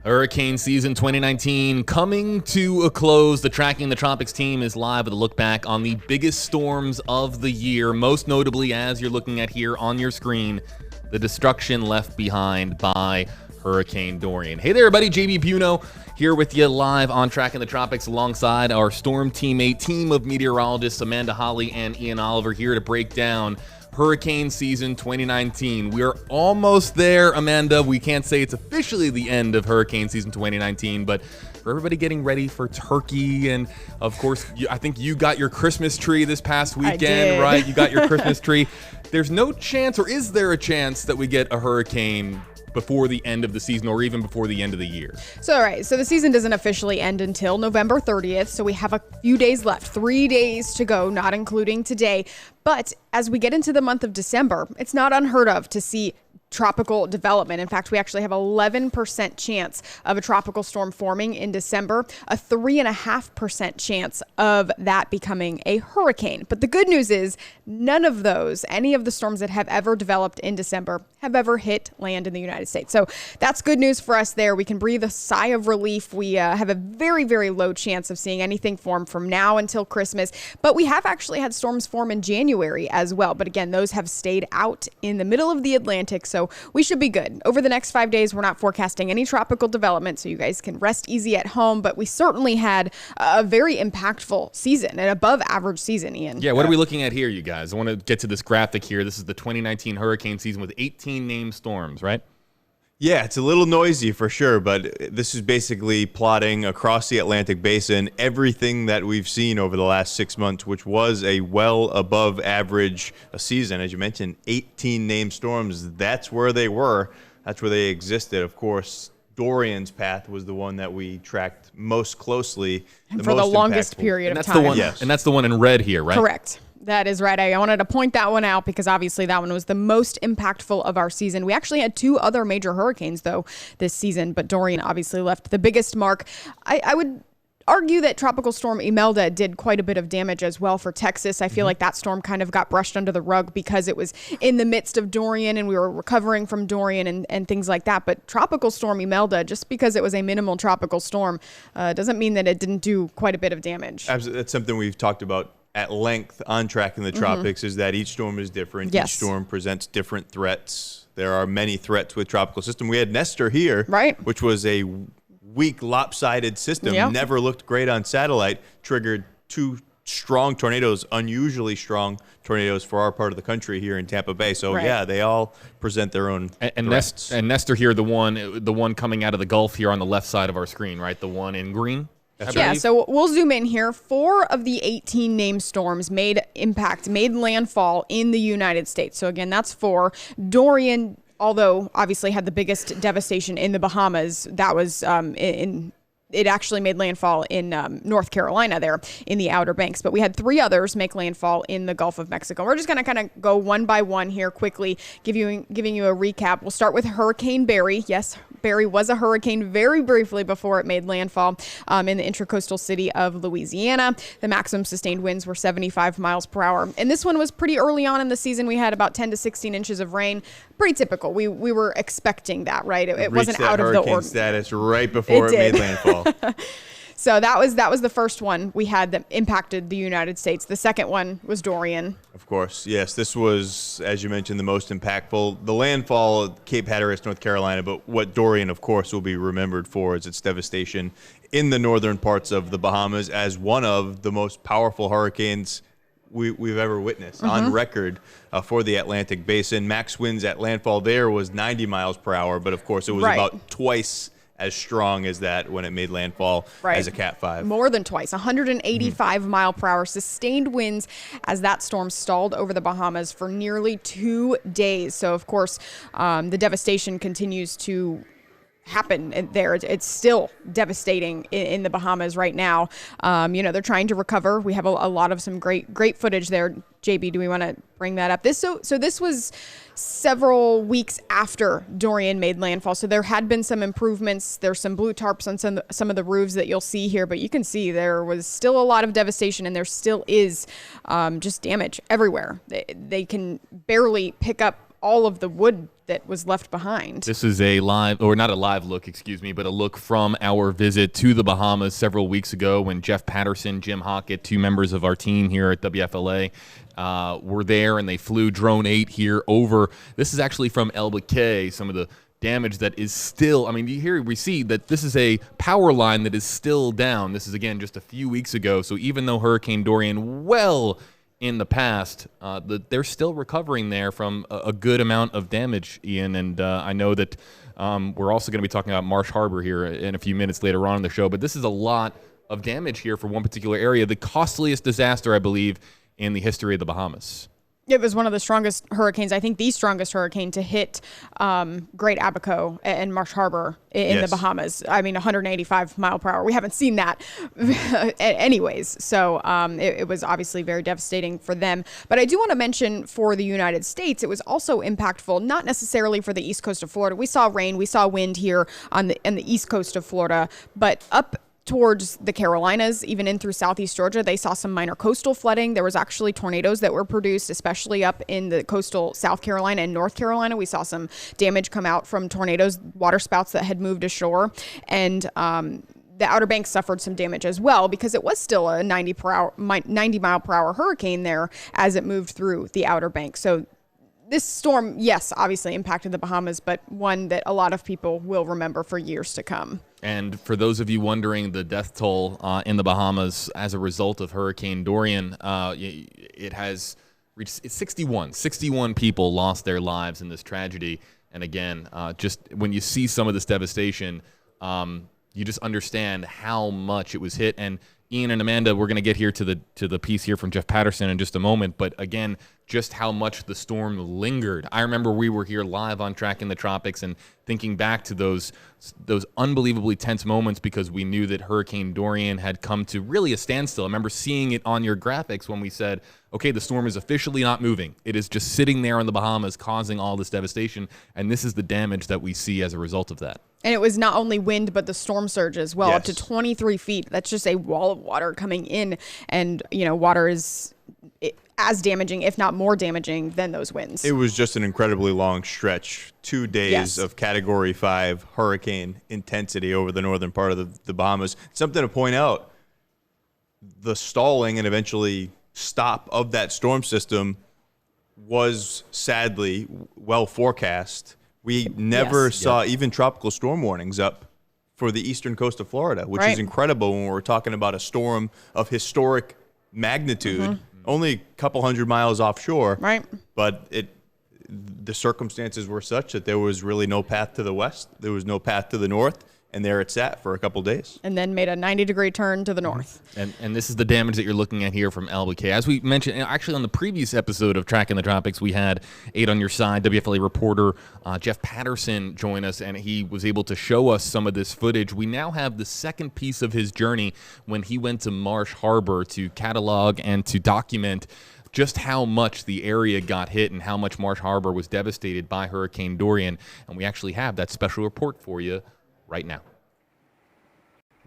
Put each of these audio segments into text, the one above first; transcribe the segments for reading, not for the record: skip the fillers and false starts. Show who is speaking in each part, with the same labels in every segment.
Speaker 1: Hurricane season 2019 coming to a close. The Tracking the Tropics team is live with a look back on the biggest storms of the year, most notably, as you're looking at here on your screen, the destruction left behind by Hurricane Durian. Hey there, everybody. JB Buno here with you live on Tracking the Tropics alongside our storm teammate, team of meteorologists Amanda Holly and Ian Oliver, here to break down Hurricane season 2019. We're almost there, Amanda. We can't say it's officially the end of Hurricane season 2019, but for everybody getting ready for Turkey, and of course, I think you got your Christmas tree this past weekend, right? You got your Christmas tree. There's no chance, or is there a chance that we get a hurricane before the end of the season or even before the end of the year?
Speaker 2: So, all right. So the season doesn't officially end until November 30th. So we have a few days left, 3 days to go, not including today. But as we get into the month of December, it's not unheard of to see tropical development. In fact, we actually have 11% chance of a tropical storm forming in December, a 3.5% chance of that becoming a hurricane. But the good news is none of those, any of the storms that have ever developed in December, have ever hit land in the United States. So that's good news for us there. We can breathe a sigh of relief. We have a very, very low chance of seeing anything form from now until Christmas. But we have actually had storms form in January as well. But again, those have stayed out in the middle of the Atlantic. So we should be good. Over the next 5 days, we're not forecasting any tropical development, so you guys can rest easy at home. But we certainly had a very impactful season, an above average season, Ian.
Speaker 1: Yeah, what are we looking at here, you guys? I want to get to this graphic here. This is the 2019 hurricane season with 18 named storms, right?
Speaker 3: Yeah, it's a little noisy for sure, but this is basically plotting across the Atlantic basin everything that we've seen over the last 6 months, which was a well above average season. As you mentioned, 18 named storms. That's where they were. That's where they existed. Of course, Dorian's path was the one that we tracked most closely.
Speaker 2: And for the longest period of time.
Speaker 1: Yes. And that's the one in red here, right?
Speaker 2: Correct. That is right. I wanted to point that one out because obviously that one was the most impactful of our season. We actually had two other major hurricanes, though, this season, but Dorian obviously left the biggest mark. I would argue that Tropical Storm Imelda did quite a bit of damage as well for Texas. I feel like that storm kind of got brushed under the rug because it was in the midst of Dorian and we were recovering from Dorian and things like that. But Tropical Storm Imelda, just because it was a minimal tropical storm, doesn't mean that it didn't do quite a bit of damage.
Speaker 3: Absolutely. That's something we've talked about at length on Tracking the Tropics, is that each storm is different.
Speaker 2: Yes.
Speaker 3: Each storm presents different threats. There are many threats with tropical system. We had Nestor here,
Speaker 2: right,
Speaker 3: which was a weak, lopsided system.
Speaker 2: Yep.
Speaker 3: Never looked great on satellite. Triggered two strong tornadoes, unusually strong tornadoes for our part of the country here in Tampa Bay. So
Speaker 2: right.
Speaker 3: Yeah, they all present their own threats.
Speaker 1: And Nestor here, the one coming out of the Gulf here on the left side of our screen, right? The one in green.
Speaker 2: Yeah, so we'll zoom in here. 4 of the 18 named storms made landfall in the United States. So again, that's 4. Dorian, although obviously had the biggest devastation in the Bahamas, that was it actually made landfall in North Carolina there in the Outer Banks. But we had 3 others make landfall in the Gulf of Mexico. We're just going to kind of go one by one here quickly, giving you a recap. We'll start with Hurricane Barry. Yes, Barry was a hurricane very briefly before it made landfall in the intracoastal city of Louisiana. The maximum sustained winds were 75 miles per hour. And this one was pretty early on in the season. We had about 10 to 16 inches of rain. Pretty typical. We were expecting that, right? It wasn't out of the ordinary.
Speaker 3: Status right before it made landfall.
Speaker 2: So that was the first one we had that impacted the United States. The second one was Dorian.
Speaker 3: Of course, yes. This was, as you mentioned, the most impactful. The landfall at Cape Hatteras, North Carolina, but what Dorian, of course, will be remembered for is its devastation in the northern parts of the Bahamas as one of the most powerful hurricanes we've ever witnessed on record for the Atlantic Basin. Max winds at landfall there was 90 miles per hour, but of course it was about twice as strong as that when it made landfall as a Cat 5. More
Speaker 2: than twice, 185 mile per hour sustained winds as that storm stalled over the Bahamas for nearly 2 days. So, of course, the devastation continues to happen there. It's still devastating in the Bahamas right now. They're trying to recover. We have a lot of some great footage there. JB, do we want to bring that up? This was several weeks after Dorian made landfall, so there had been some improvements. There's some blue tarps on some of the roofs that you'll see here, but you can see there was still a lot of devastation, and there still is just damage everywhere. They can barely pick up all of the wood that was left behind.
Speaker 1: This is a live, or not a live look, excuse me, but a look from our visit to the Bahamas several weeks ago when Jeff Patterson, Jim Hockett, two members of our team here at WFLA, were there, and they flew Drone 8 here over. This is actually from El Baquet, some of the damage that is still, I mean, we see that this is a power line that is still down. This is, again, just a few weeks ago. So even though Hurricane Dorian in the past, they're still recovering there from a good amount of damage, Ian. And I know that we're also going to be talking about Marsh Harbor here in a few minutes later on in the show. But this is a lot of damage here for one particular area, the costliest disaster, I believe, in the history of the Bahamas.
Speaker 2: It was one of the strongest hurricanes, I think the strongest hurricane to hit Great Abaco and Marsh Harbor in the Bahamas. I mean, 185 mile per hour. We haven't seen that anyways. So it was obviously very devastating for them. But I do want to mention for the United States, it was also impactful, not necessarily for the east coast of Florida. We saw rain, we saw wind here on the east coast of Florida, but up towards the Carolinas, even in through southeast Georgia, they saw some minor coastal flooding. There was actually tornadoes that were produced, especially up in the coastal South Carolina and North Carolina. We saw some damage come out from tornadoes, water spouts that had moved ashore. And the Outer Banks suffered some damage as well because it was still a 90 mile per hour hurricane there as it moved through the Outer Banks. So this storm, yes, obviously impacted the Bahamas, but one that a lot of people will remember for years to come.
Speaker 1: And for those of you wondering, the death toll in the Bahamas as a result of Hurricane Dorian, it has reached 61. 61 people lost their lives in this tragedy. And again, just when you see some of this devastation, you just understand how much it was hit. And Ian and Amanda, we're going to get here to the piece here from Jeff Patterson in just a moment. But again, just how much the storm lingered. I remember we were here live on Tracking the Tropics and thinking back to those unbelievably tense moments because we knew that Hurricane Dorian had come to really a standstill. I remember seeing it on your graphics when we said, okay, the storm is officially not moving. It is just sitting there in the Bahamas causing all this devastation, and this is the damage that we see as a result of that.
Speaker 2: And it was not only wind, but the storm surge as well, up to 23 feet. That's just a wall of water coming in, and water is as damaging, if not more damaging, than those winds.
Speaker 3: It was just an incredibly long stretch, 2 days of Category 5 hurricane intensity over the northern part of the Bahamas. Something to point out, the stalling and eventually stop of that storm system was sadly well forecast. We never saw even tropical storm warnings up for the eastern coast of Florida, which is incredible when we're talking about a storm of historic magnitude, only a couple hundred miles offshore.
Speaker 2: Right.
Speaker 3: But the circumstances were such that there was really no path to the west. There was no path to the north. And there it sat for a couple days.
Speaker 2: And then made a 90-degree turn to the north.
Speaker 1: And this is the damage that you're looking at here from El Baquet. As we mentioned, actually on the previous episode of Tracking the Tropics, we had 8 on Your Side, WFLA reporter Jeff Patterson join us, and he was able to show us some of this footage. We now have the second piece of his journey when he went to Marsh Harbor to catalog and to document just how much the area got hit and how much Marsh Harbor was devastated by Hurricane Dorian. And we actually have that special report for you right now.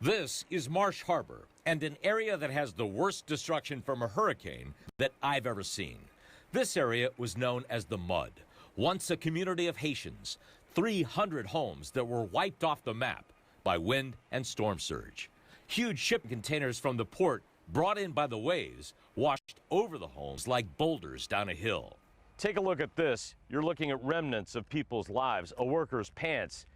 Speaker 4: This is Marsh Harbor, and an area that has the worst destruction from a hurricane that I've ever seen. This area was known as the Mud, once a community of Haitians, 300 homes that were wiped off the map by wind and storm surge. Huge shipping containers from the port brought in by the waves washed over the homes like boulders down a hill.
Speaker 5: Take a look at this. You're looking at remnants of people's lives, a worker's pants,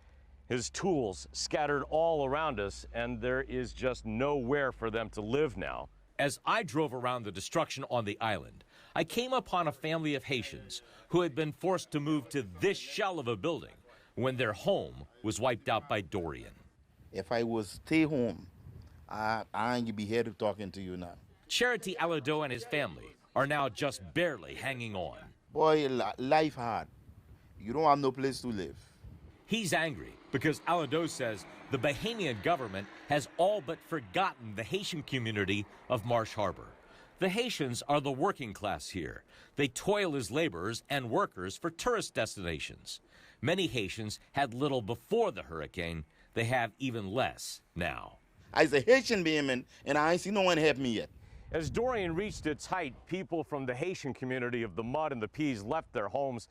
Speaker 5: his tools scattered all around us, and there is just nowhere for them to live now.
Speaker 4: As I drove around the destruction on the island, I came upon a family of Haitians who had been forced to move to this shell of a building when their home was wiped out by Dorian.
Speaker 6: If I was stay home, I ain't be here to talking to you now.
Speaker 4: Charity Alado and his family are now just barely hanging on.
Speaker 6: Boy, life hard. You don't have no place to live.
Speaker 4: He's angry because Alado says the Bahamian government has all but forgotten the Haitian community of Marsh Harbor. The Haitians are the working class here. They toil as laborers and workers for tourist destinations. Many Haitians had little before the hurricane. They have even less now.
Speaker 6: I's a Haitian Bahamian, and I ain't seen no one help me yet.
Speaker 5: As Dorian reached its height, people from the Haitian community of the Mud and the Peas left their homes.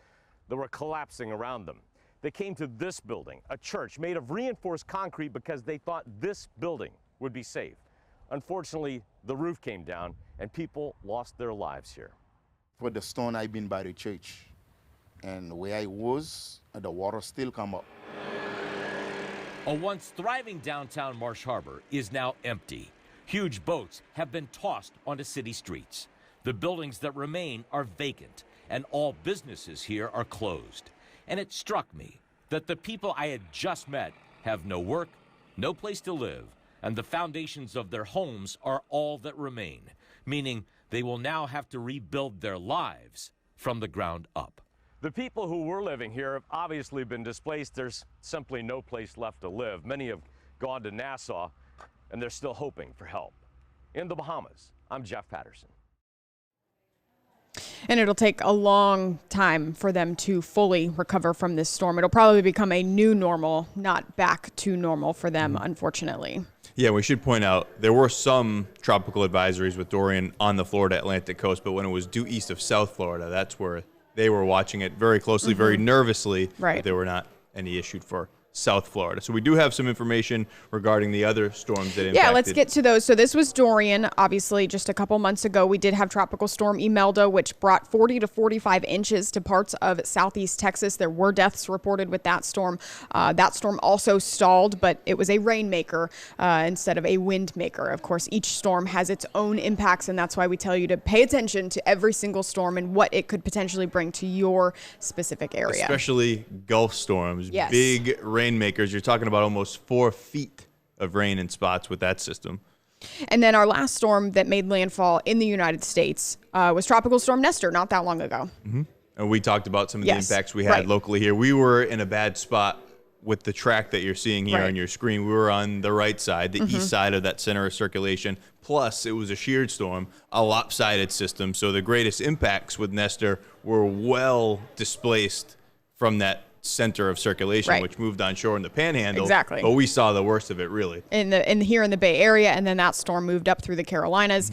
Speaker 5: that were collapsing around them. They came to this building, a church made of reinforced concrete, because they thought this building would be safe. Unfortunately, the roof came down and people lost their lives here.
Speaker 6: For the stone, I've been by the church, and where I was, the water still come up.
Speaker 4: A once thriving downtown Marsh Harbor is now empty. Huge boats have been tossed onto city streets. The buildings that remain are vacant, and all businesses here are closed. And it struck me that the people I had just met have no work, no place to live, and the foundations of their homes are all that remain, meaning they will now have to rebuild their lives from the ground up.
Speaker 5: The people who were living here have obviously been displaced. There's simply no place left to live. Many have gone to Nassau, and they're still hoping for help. In the Bahamas, I'm Jeff Patterson.
Speaker 2: And it'll take a long time for them to fully recover from this storm. It'll probably become a new normal, not back to normal for them, unfortunately.
Speaker 3: Yeah, we should point out there were some tropical advisories with Dorian on the Florida Atlantic coast, but when it was due east of South Florida, that's where they were watching it very closely, very nervously.
Speaker 2: Right.
Speaker 3: But there were not any issued for South Florida. So we do have some information regarding the other storms that impacted.
Speaker 2: Yeah, let's get to those. So this was Dorian. Obviously, just a couple months ago, we did have Tropical Storm Imelda, which brought 40 to 45 inches to parts of southeast Texas. There were deaths reported with that storm. That storm also stalled, but it was a rainmaker instead of a wind maker. Of course, each storm has its own impacts, and that's why we tell you to pay attention to every single storm and what it could potentially bring to your specific area.
Speaker 3: Especially Gulf storms,
Speaker 2: Yes.
Speaker 3: big rainmakers. You're talking about almost 4 feet of rain in spots with that system.
Speaker 2: And then our last storm that made landfall in the United States was Tropical Storm Nestor not that long ago.
Speaker 3: And we talked about some of
Speaker 2: Yes,
Speaker 3: the impacts we had
Speaker 2: right.
Speaker 3: locally here. We were in a bad spot with the track that you're seeing here
Speaker 2: Right.
Speaker 3: on your screen. We were on the right side, the east side of that center of circulation. Plus, it was a sheared storm, a lopsided system. So the greatest impacts with Nestor were well displaced from that center of circulation,
Speaker 2: Right.
Speaker 3: which moved on shore in the Panhandle.
Speaker 2: Exactly.
Speaker 3: But we saw the worst of it, really.
Speaker 2: Here in the Bay Area, and then that storm moved up through the Carolinas,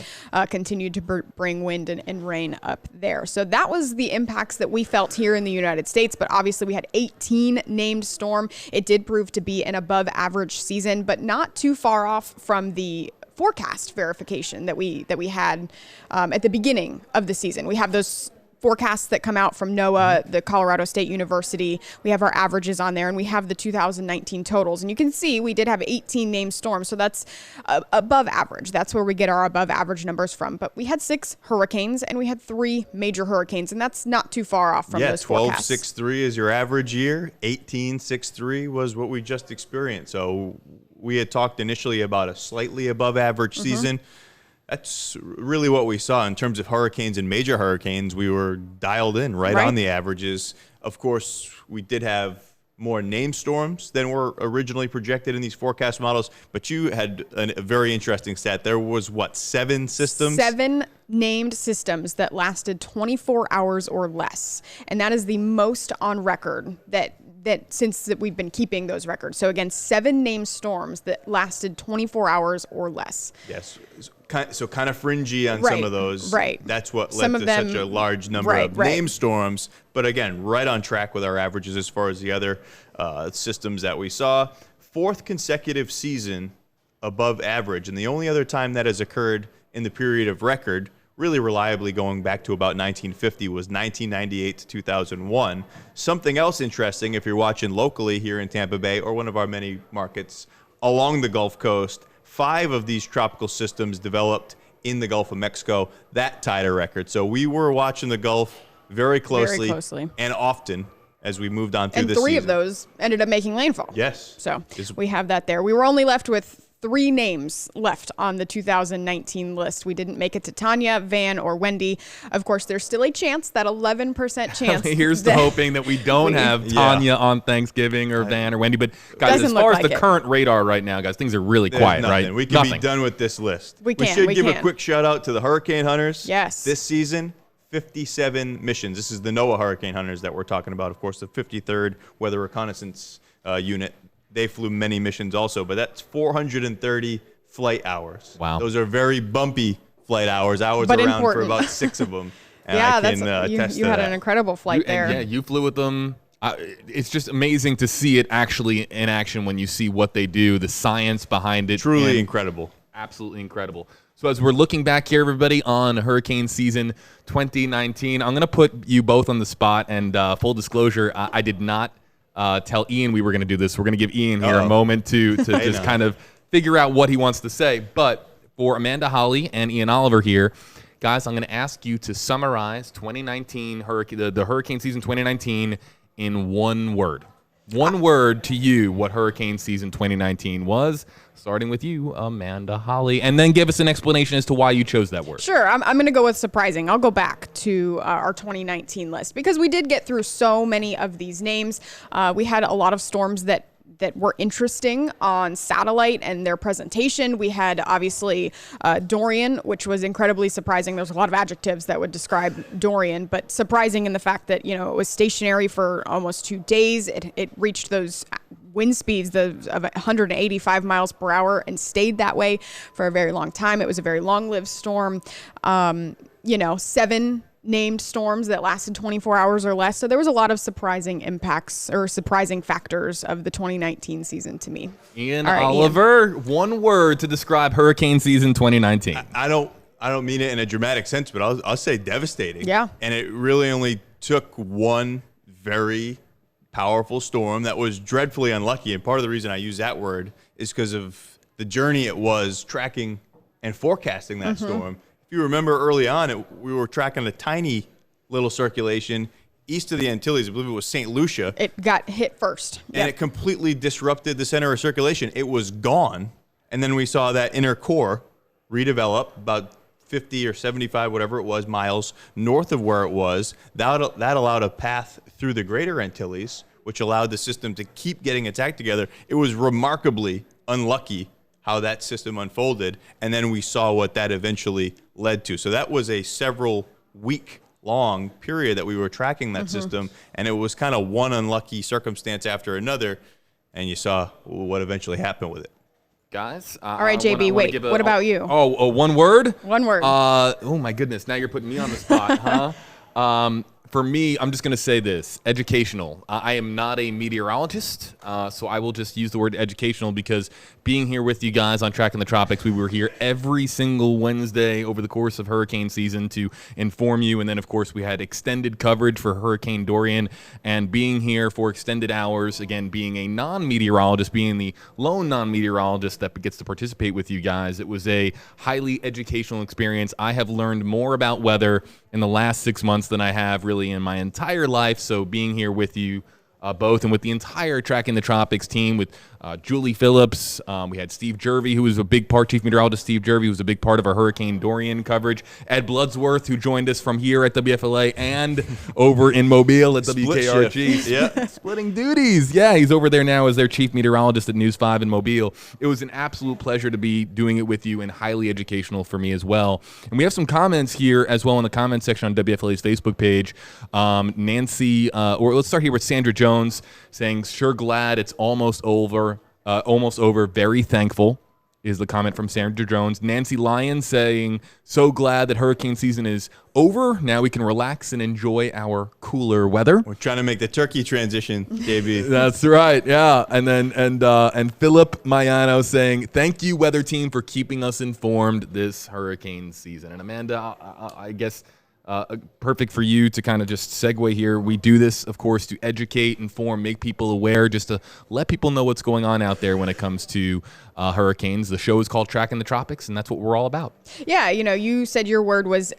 Speaker 2: continued to bring wind and rain up there. So that was the impacts that we felt here in the United States, but obviously we had 18 named storm. It did prove to be an above average season, but not too far off from the forecast verification that we had at the beginning of the season. We have those forecasts that come out from NOAA, the Colorado State University. We have our averages on there, and we have the 2019 totals. And you can see we did have 18 named storms, so that's above average. That's where we get our above average numbers from. But we had 6 hurricanes, and we had 3 major hurricanes, and that's not too far off from those forecasts.
Speaker 3: 12.63 is your average year. 18.63 was what we just experienced. So we had talked initially about a slightly above average season. That's really what we saw in terms of hurricanes and major hurricanes. We were dialed in right on the averages. Of course, we did have more named storms than were originally projected in these forecast models. But you had a very interesting stat. There was, 7 systems?
Speaker 2: 7 named systems that lasted 24 hours or less. And that is the most on record that since we've been keeping those records. So again, 7 named storms that lasted 24 hours or less.
Speaker 3: Yes. So kind of fringy on some of those.
Speaker 2: Right.
Speaker 3: That's what
Speaker 2: Some
Speaker 3: led
Speaker 2: of
Speaker 3: to
Speaker 2: them-
Speaker 3: such a large number of
Speaker 2: right.
Speaker 3: named storms. But again, right on track with our averages as far as the other systems that we saw. 4th consecutive season above average. And the only other time that has occurred in the period of record, really reliably going back to about 1950, was 1998 to 2001. Something else interesting, if you're watching locally here in Tampa Bay or one of our many markets along the Gulf Coast, 5 of these tropical systems developed in the Gulf of Mexico. That tied a record. So we were watching the Gulf very closely and often as we moved on through this season.
Speaker 2: And 3 of those ended up making landfall.
Speaker 3: Yes.
Speaker 2: So we have that there. We were only left with 3 names left on the 2019 list. We didn't make it to Tanya, Van, or Wendy. Of course, there's still a chance, that 11% chance.
Speaker 1: Here's the hoping that we don't have Tanya on Thanksgiving or Van or Wendy. But guys,
Speaker 2: Doesn't
Speaker 1: as far
Speaker 2: look
Speaker 1: as
Speaker 2: like
Speaker 1: the
Speaker 2: it.
Speaker 1: current radar right now, guys, things are really
Speaker 3: There's
Speaker 1: quiet,
Speaker 3: nothing.
Speaker 1: right?
Speaker 3: We can be done with this list.
Speaker 2: We can,
Speaker 3: should
Speaker 2: we
Speaker 3: give a
Speaker 2: can.
Speaker 3: quick shout out to the hurricane hunters.
Speaker 2: Yes.
Speaker 3: This season, 57 missions. This is the NOAA hurricane hunters that we're talking about. Of course, the 53rd Weather Reconnaissance Unit. They flew many missions also, but that's 430 flight hours.
Speaker 1: Wow.
Speaker 3: Those are very bumpy flight hours
Speaker 2: But
Speaker 3: around
Speaker 2: important.
Speaker 3: for about 6 of them. And
Speaker 2: Yeah,
Speaker 3: I can attest
Speaker 2: you
Speaker 3: to
Speaker 2: had
Speaker 3: that.
Speaker 2: an incredible flight there.
Speaker 1: And yeah, you flew with them. It's just amazing to see it actually in action when you see what they do, the science behind it.
Speaker 3: Truly
Speaker 1: and
Speaker 3: incredible.
Speaker 1: Absolutely incredible. So as we're looking back here, everybody, on hurricane season 2019, I'm going to put you both on the spot. And full disclosure, I did not tell Ian we were going to do this. We're going to give Ian here a moment to just kind of figure out what he wants to say. But for Amanda Holly and Ian Oliver here, guys, I'm going to ask you to summarize 2019 the hurricane season 2019 in one word. One word to you what hurricane season 2019 was, starting with you, Amanda Holly, and then give us an explanation as to why you chose that word.
Speaker 2: Sure. I'm going to go with surprising. I'll go back to our 2019 list because we did get through so many of these names. We had a lot of storms that were interesting on satellite and their presentation. We had obviously Durian, which was incredibly surprising. There's a lot of adjectives that would describe Durian, but surprising in the fact that, it was stationary for almost 2 days. It reached those wind speeds of 185 miles per hour and stayed that way for a very long time. It was a very long-lived storm. 7 named storms that lasted 24 hours or less. So there was a lot of surprising impacts or surprising factors of the 2019 season to me.
Speaker 1: Ian
Speaker 2: All right,
Speaker 1: Oliver, one word to describe hurricane season 2019.
Speaker 3: I don't mean it in a dramatic sense, but I'll say devastating.
Speaker 2: Yeah.
Speaker 3: And it really only took one very powerful storm that was dreadfully unlucky. And part of the reason I use that word is because of the journey it was tracking and forecasting that storm. If you remember early on, we were tracking a tiny little circulation east of the Antilles. I believe it was St. Lucia.
Speaker 2: It got hit first.
Speaker 3: And it completely disrupted the center of circulation. It was gone. And then we saw that inner core redevelop about 50 or 75, whatever it was, miles north of where it was. That allowed a path through the greater Antilles, which allowed the system to keep getting its act together. It was remarkably unlucky how that system unfolded, and then we saw what that eventually led to. So that was a several week-long period that we were tracking that system, and it was kind of one unlucky circumstance after another, and you saw what eventually happened with it.
Speaker 1: Guys,
Speaker 2: All right, JB, wait, what about you?
Speaker 1: Oh, one word?
Speaker 2: One word.
Speaker 1: Oh my goodness, now you're putting me on the spot, huh? For me, I'm just going to say this, educational. I am not a meteorologist, so I will just use the word educational because being here with you guys on Tracking the Tropics, we were here every single Wednesday over the course of hurricane season to inform you. And then, of course, we had extended coverage for Hurricane Dorian. And being here for extended hours, again, being a non-meteorologist, being the lone non-meteorologist that gets to participate with you guys, it was a highly educational experience. I have learned more about weather in the last 6 months than I have really in my entire life. So being here with you both and with the entire Tracking the Tropics team with Julie Phillips, we had Steve Jervey, who was a big part, Chief Meteorologist Steve Jervey, who was a big part of our Hurricane Dorian coverage. Ed Bloodsworth, who joined us from here at WFLA and over in Mobile at WKRG.
Speaker 3: Yeah.
Speaker 1: Splitting duties. Yeah, he's over there now as their Chief Meteorologist at News 5 in Mobile. It was an absolute pleasure to be doing it with you and highly educational for me as well. And we have some comments here as well in the comment section on WFLA's Facebook page. Nancy, or let's start here with Sandra Jones saying, sure glad it's almost over. Very thankful is the comment from Sandra Jones. Nancy Lyon saying, so glad that hurricane season is over. Now we can relax and enjoy our cooler weather.
Speaker 3: We're trying to make the turkey transition, JB.
Speaker 1: That's right. Yeah. And then and Philip Mayano saying, thank you, weather team, for keeping us informed this hurricane season. And Amanda, I guess perfect for you to kind of just segue here. We do this, of course, to educate, inform, make people aware, just to let people know what's going on out there when it comes to hurricanes. The show is called Tracking the Tropics, and that's what we're all about.
Speaker 2: Yeah, you said your word was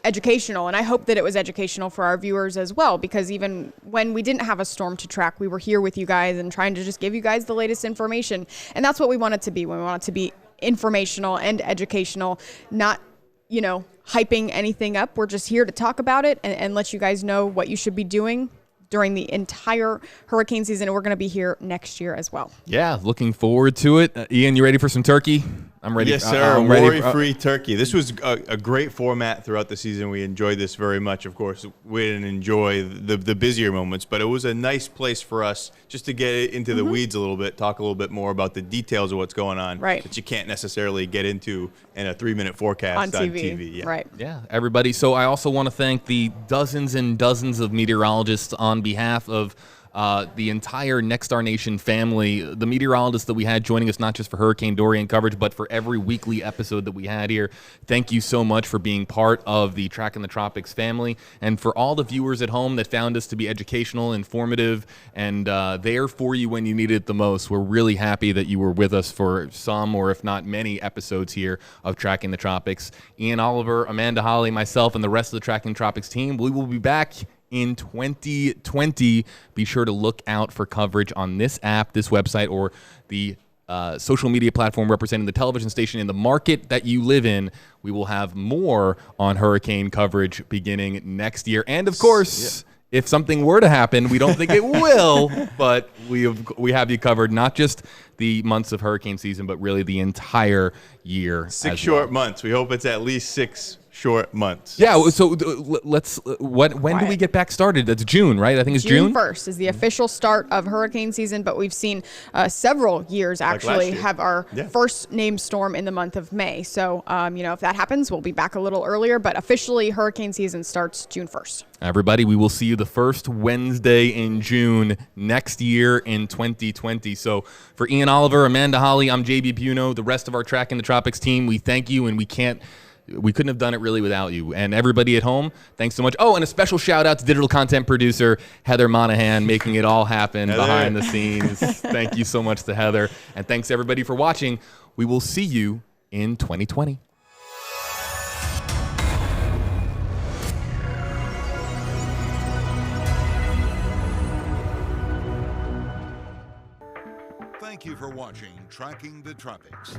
Speaker 2: educational, and I hope that it was educational for our viewers as well, because even when we didn't have a storm to track, we were here with you guys and trying to just give you guys the latest information. And that's what we want it to be. We want it to be informational and educational, not hyping anything up. We're just here to talk about it and let you guys know what you should be doing during the entire hurricane season. And we're going to be here next year as well.
Speaker 1: Yeah, looking forward to it. Ian, you ready for some turkey? I'm ready.
Speaker 3: Yes, sir.
Speaker 1: I'm ready.
Speaker 3: Worry-free turkey. This was a great format throughout the season. We enjoyed this very much. Of course, we didn't enjoy the busier moments, but it was a nice place for us just to get into the weeds a little bit, talk a little bit more about the details of what's going on that you can't necessarily get into in a 3-minute forecast on TV. Yeah.
Speaker 2: Right.
Speaker 1: Yeah, everybody. So I also want to thank the dozens and dozens of meteorologists on behalf of the entire Nexstar Nation family, the meteorologists that we had joining us not just for Hurricane Dorian coverage, but for every weekly episode that we had here. Thank you so much for being part of the Tracking the Tropics family, and for all the viewers at home that found us to be educational, informative, and there for you when you needed it the most. We're really happy that you were with us for some, or if not many, episodes here of Tracking the Tropics. Ian Oliver, Amanda Holly, myself, and the rest of the Tracking the Tropics team, we will be back in 2020. Be sure to look out for coverage on this app, this website, or the social media platform representing the television station in the market that you live in. We will have more on hurricane coverage beginning next year. And of course, if something were to happen, we don't think it will, but we have you covered, not just the months of hurricane season, but really the entire year.
Speaker 3: 6 short months. We hope it's at least 6 short months.
Speaker 1: Yeah, so let's. When do we get back started? That's June, right? I think it's June.
Speaker 2: June 1st is the official start of hurricane season, but we've seen several years actually have our first named storm in the month of May. So, if that happens, we'll be back a little earlier, but officially hurricane season starts June 1st.
Speaker 1: Everybody, we will see you the first Wednesday in June next year in 2020. So for Ian Oliver, Amanda Holly, I'm JB Puno, the rest of our Tracking the Tropics team, we thank you, and we couldn't have done it really without you. And everybody at home, thanks so much. Oh, and a special shout out to digital content producer Heather Monahan, making it all happen behind the scenes. Thank you so much to Heather. And thanks everybody for watching. We will see you in 2020.
Speaker 7: Thank you for watching Tracking the Tropics.